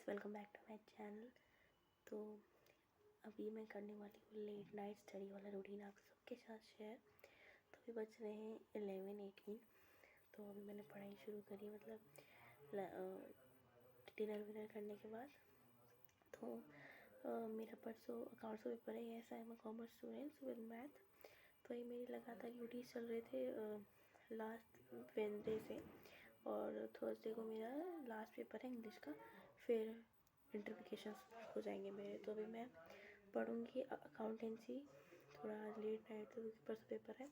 Welcome back to my channel. तो अभी मैं करने वाली हूँ लेट नाइट स्टडी वाला रूटीन आप सबके साथ शेयर। तो अभी बज रहे हैं 11-18। तो अभी मैंने पढ़ाई शुरू करी, मतलब डिनर विनर करने के बाद। तो मेरा परसों अकाउंट्स का पेपर है। Yes, I am a commerce student with math. तो ये मेरी लगातार ड्यूटीज चल रहे थे लास्ट वेडनेसडे से, और थर्सडे को मेरा लास्ट पेपर है इंग्लिश का। फिर इंटरफिकेशंस हो जाएंगे मेरे। तो अभी मैं पढ़ूंगी अकाउंटेंसी थोड़ा आज लेट नाइट तक, क्योंकि परसों पेपर है।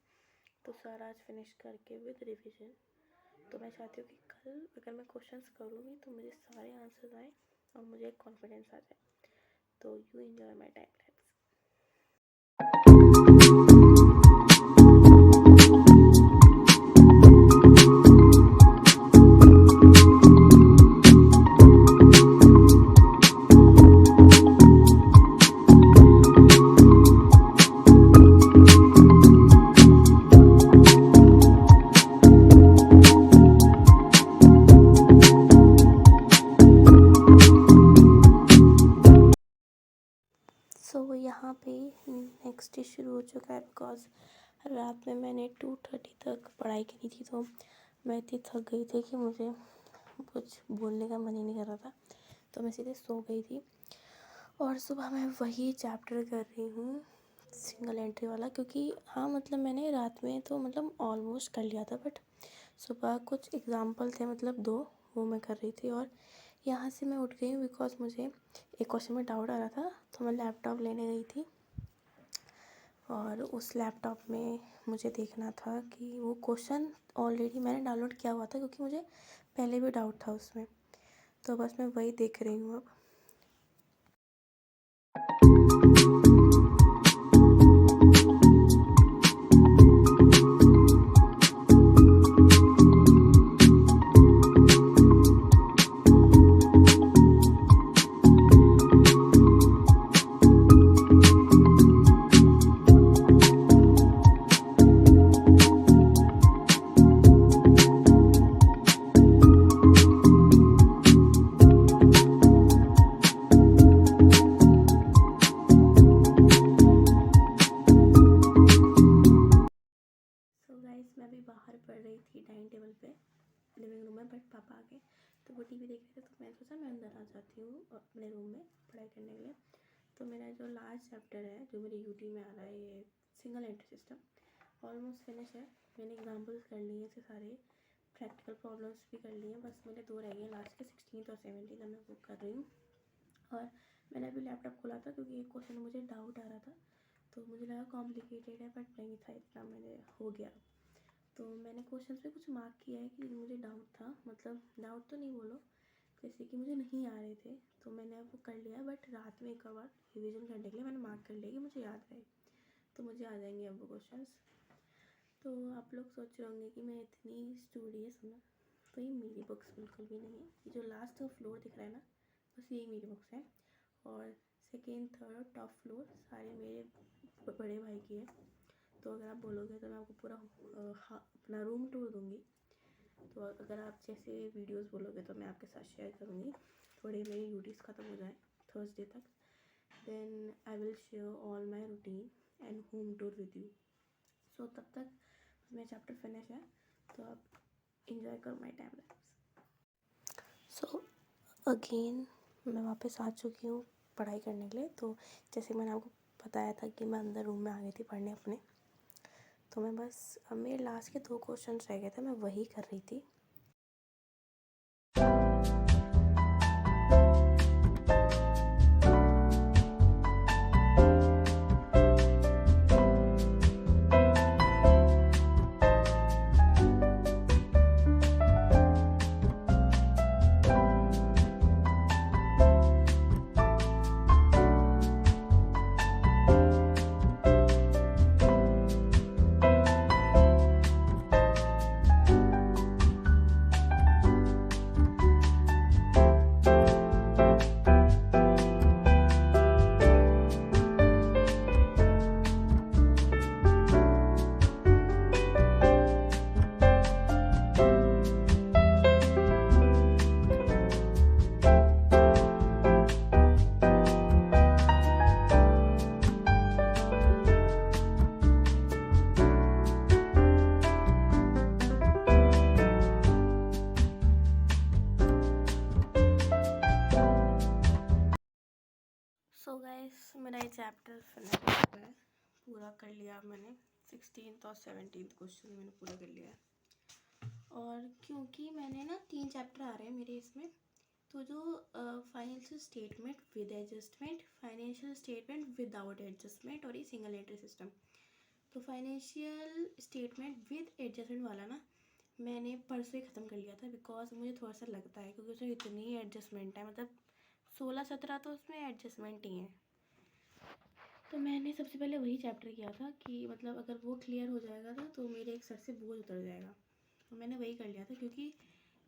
तो सारा आज फिनिश करके विद रिवीजन। तो मैं चाहती हूँ कि कल अगर मैं क्वेश्चंस करूँगी तो मुझे सारे आंसर्स आए और मुझे एक कॉन्फिडेंस आ जाए। तो you enjoy my time lapse. यहाँ पे नेक्स्ट डे शुरू हो चुका है, बिकॉज रात में मैंने 2:30 तक पढ़ाई करी थी। तो मैं इतनी थक गई थी कि मुझे कुछ बोलने का मन ही नहीं कर रहा था। तो मैं सीधे सो गई थी, और सुबह मैं वही चैप्टर कर रही हूँ, सिंगल एंट्री वाला। क्योंकि हाँ, मतलब मैंने रात में तो मतलब ऑलमोस्ट कर लिया था, बट सुबह कुछ एग्ज़ाम्पल थे, मतलब 2, वो मैं कर रही थी। और यहाँ से मैं उठ गई हूँ बिकॉज मुझे एक क्वेश्चन में डाउट आ रहा था। तो मैं लैपटॉप लेने गई थी, और उस लैपटॉप में मुझे देखना था कि वो क्वेश्चन ऑलरेडी मैंने डाउनलोड किया हुआ था, क्योंकि मुझे पहले भी डाउट था उसमें। तो बस मैं वही देख रही हूँ अब। मैं भी बाहर पढ़ रही थी डाइनिंग टेबल पे लिविंग रूम में, बट पापा आ गए। तो वो टीवी देख रहे थे, तो मैंने सोचा मैं अंदर आ जाती हूँ अपने रूम में पढ़ाई करने के लिए। तो मेरा जो लास्ट चैप्टर है जो मेरे यूटी में आ रहा है, ये single entry system, almost finish है। मैंने एग्जाम्पल्स कर लिए हैं सारे, प्रैक्टिकल प्रॉब्लम्स भी कर लिए हैं। बस मेरे 2 रह गए लास्ट के, 16 और 17 मैं वो कर रही हूँ। और मैंने अभी लैपटॉप खोला था क्योंकि एक क्वेश्चन मुझे डाउट आ रहा था। तो मुझे लगा कॉम्प्लिकेटेड है, बट नहीं था इतना, मैंने हो गया। तो मैंने क्वेश्चंस पे कुछ मार्क किया है कि मुझे डाउट था, मतलब डाउट तो नहीं बोलो, जैसे कि मुझे नहीं आ रहे थे। तो मैंने वो कर लिया, बट रात में एक बार रिवीजन करने के लिए मैंने मार्क कर लिया कि मुझे याद रहे। तो मुझे आ जाएंगे अब वो क्वेश्चंस। तो आप लोग सोच रहे होंगे कि मैं इतनी स्टूडियस हूँ ना, तो ये मेरी बुक्स बिल्कुल भी नहीं है। ये जो लास्ट फ्लोर दिख रहा है ना, बस यही मेरी बुक्स हैं। और सेकेंड, थर्ड और टॉप फ्लोर सारे मेरे बड़े भाई की है। तो अगर आप बोलोगे तो मैं आपको पूरा अपना रूम टूर दूँगी। तो अगर आप जैसे वीडियोस बोलोगे तो मैं आपके साथ शेयर करूँगी। थोड़े मेरी ड्यूटीज़ ख़त्म हो जाए थर्सडे तक, then I will share all my routine and home tour with you. So तब तक मेरा चैप्टर फिनिश है, तो आप इंजॉय करो my time lapse. So again मैं वापस आ चुकी हूँ पढ़ाई करने के लिए। तो जैसे मैंने आपको बताया था कि मैं अंदर रूम में आ गई थी पढ़ने अपने। तो मैं बस, अब मेरे लास्ट के 2 क्वेश्चन रह गए थे, मैं वही कर रही थी। सो गाइस मेरा ये चैप्टर फिनिश हो गया है, पूरा कर लिया मैंने। 16th और 17th क्वेश्चन मैंने पूरा कर लिया है। और क्योंकि मैंने ना 3 चैप्टर आ रहे हैं मेरे इसमें, तो जो financial statement with adjustment, financial statement without adjustment और ये सिंगल एंट्री सिस्टम। तो फाइनेंशियल स्टेटमेंट विद एडजस्टमेंट वाला ना मैंने परसों ही ख़त्म कर लिया था, बिकॉज मुझे थोड़ा सा लगता है क्योंकि उसमें इतनी एडजस्टमेंट है, मतलब 16-17 तो उसमें एडजस्टमेंट ही है। तो मैंने सबसे पहले वही चैप्टर किया था कि मतलब अगर वो क्लियर हो जाएगा ना तो मेरे एक सर से बोझ उतर जाएगा। तो मैंने वही कर लिया था, क्योंकि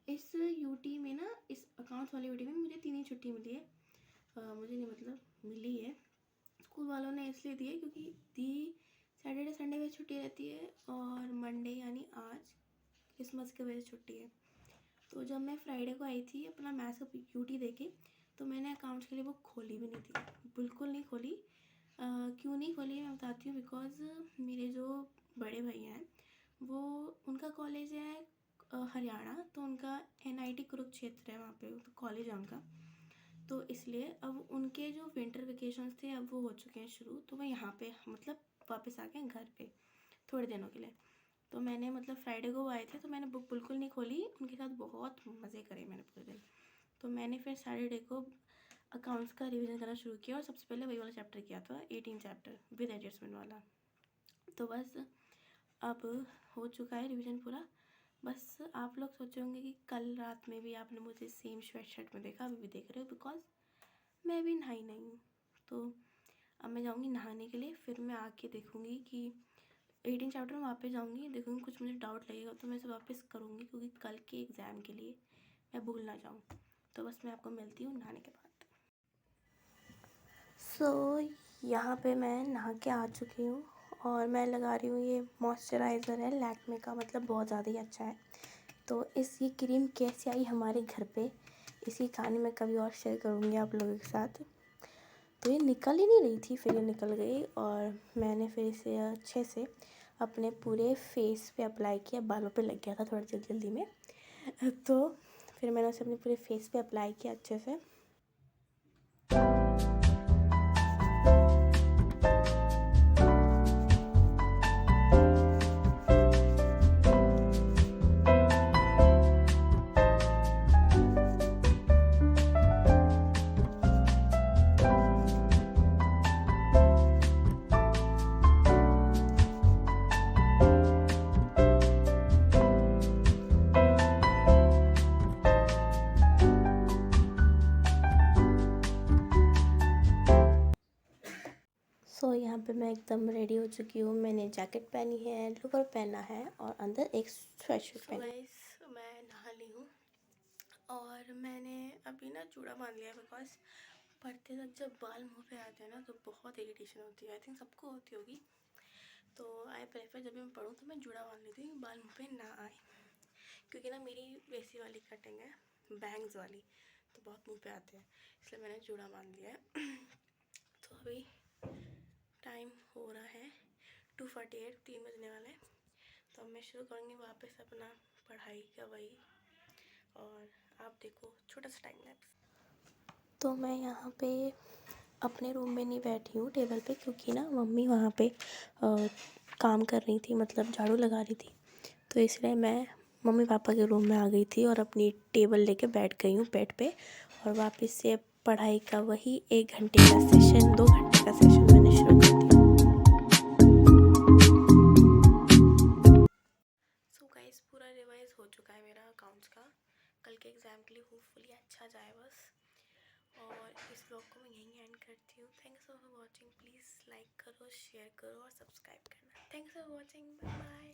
इस यूटी में ना, इस अकाउंट्स वाली यूटी में मुझे 3 ही छुट्टी मिली है। मुझे नहीं, मतलब मिली है, स्कूल वालों ने इसलिए दी है क्योंकि सैटरडे संडे में छुट्टी रहती है और मंडे यानी आज क्रिसमस की वजह से छुट्टी है। तो जब मैं फ्राइडे को आई थी अपना मैथ्स का यूटी देके, तो मैंने अकाउंट्स के लिए बुक खोली भी नहीं थी, बिल्कुल नहीं खोली। क्यों नहीं खोली मैं बताती हूँ। बिकॉज़ मेरे जो बड़े भैया हैं वो, उनका कॉलेज है हरियाणा, तो उनका NIT कुरुक्षेत्र है, वहाँ पे तो कॉलेज है उनका। तो इसलिए अब उनके जो विंटर वेकेशंस थे अब वो हो चुके हैं शुरू, तो वो यहाँ पे मतलब वापस आ गए घर पे थोड़े दिनों के लिए। तो मैंने मतलब फ्राइडे को वो आए थे तो मैंने बुक बिल्कुल नहीं खोली, उनके साथ बहुत मज़े करे मैंने पूरे दिन। तो मैंने फिर सैटरडे को अकाउंट्स का रिवीजन करना शुरू किया और सबसे पहले वही वाला चैप्टर किया था, 18 चैप्टर विद एडजस्टमेंट वाला। तो बस अब हो चुका है रिवीजन पूरा। बस आप लोग सोचे होंगे कि कल रात में भी आपने मुझे सेम स्वेट शर्ट में देखा, अभी भी देख रहे हो, बिकॉज मैं अभी नहाई नहीं हूँ। तो अब मैं जाऊँगी नहाने के लिए, फिर मैं आके देखूँगी कि 18 चैप्टर में वापस जाऊँगी, देखूँगी कुछ मुझे डाउट लगेगा तो मैं इसे वापस करूँगी, क्योंकि कल के एग्ज़ाम के लिए मैं भूल ना जाऊँ। तो बस मैं आपको मिलती हूँ नहाने के बाद। यहाँ पे मैं नहा के आ चुकी हूँ और मैं लगा रही हूँ, ये मॉइस्चराइज़र है लैक्मे का, मतलब बहुत ज़्यादा ही अच्छा है। तो ये क्रीम कैसे आई हमारे घर पे, इसी कहानी मैं कभी और शेयर करूँगी आप लोगों के साथ। तो ये निकल ही नहीं रही थी, फिर ये निकल गई और मैंने फिर इसे अच्छे से अपने पूरे फेस पे अप्लाई किया। बालों पे लग गया था थोड़ा जल्दी में, तो फिर मैंने उसे अपने पूरे फेस पे अप्लाई किया अच्छे से। यहाँ पे मैं एकदम रेडी हो चुकी हूँ। मैंने जैकेट पहनी है, लोअर पहना है और अंदर एक स्वेटशर्ट पहनी है। मैं नहा ली हूँ और मैंने अभी ना चूड़ा बांध लिया, बिकॉज पढ़ते तक जब बाल मुँह पे आते हैं ना तो बहुत इरिटेशन होती है। आई थिंक सबको होती होगी। तो आई प्रेफर जब भी मैं पढ़ूँ तो मैं जूड़ा बांध लेती हूँ, बाल मुँह पे ना आए, क्योंकि ना मेरी वैसी वाली कटिंग है, बैंग्स वाली, तो बहुत मुँह पे आते हैं, इसलिए मैंने जूड़ा बांध लिया है। तो अभी टाइम हो रहा है 2:48, 3 बजने वाले हैं। तो अब मैं शुरू करूँगी वापस अपना पढ़ाई का वही, और आप देखो छोटा सा टाइम लैप्स। तो मैं यहाँ पे अपने रूम में नहीं बैठी हूँ टेबल पे, क्योंकि ना मम्मी वहाँ पे काम कर रही थी, मतलब झाड़ू लगा रही थी। तो इसलिए मैं मम्मी पापा के रूम में आ गई थी और अपनी टेबल लेके बैठ गई हूँ बेड पे, और वापस से पढ़ाई का वही 1 घंटे का सेशन, 2 घंटे का सेशन मैंने शुरू कर दिया। सो गाइस पूरा रिवाइज हो चुका है मेरा अकाउंट्स का, कल के एग्ज़ाम के लिए होपफुली अच्छा जाए बस। और इस व्लॉग को मैं यहीं एंड करती हूँ। Thanks for watching, please like करो, शेयर करो और सब्सक्राइब करना। Thanks for watching, bye bye.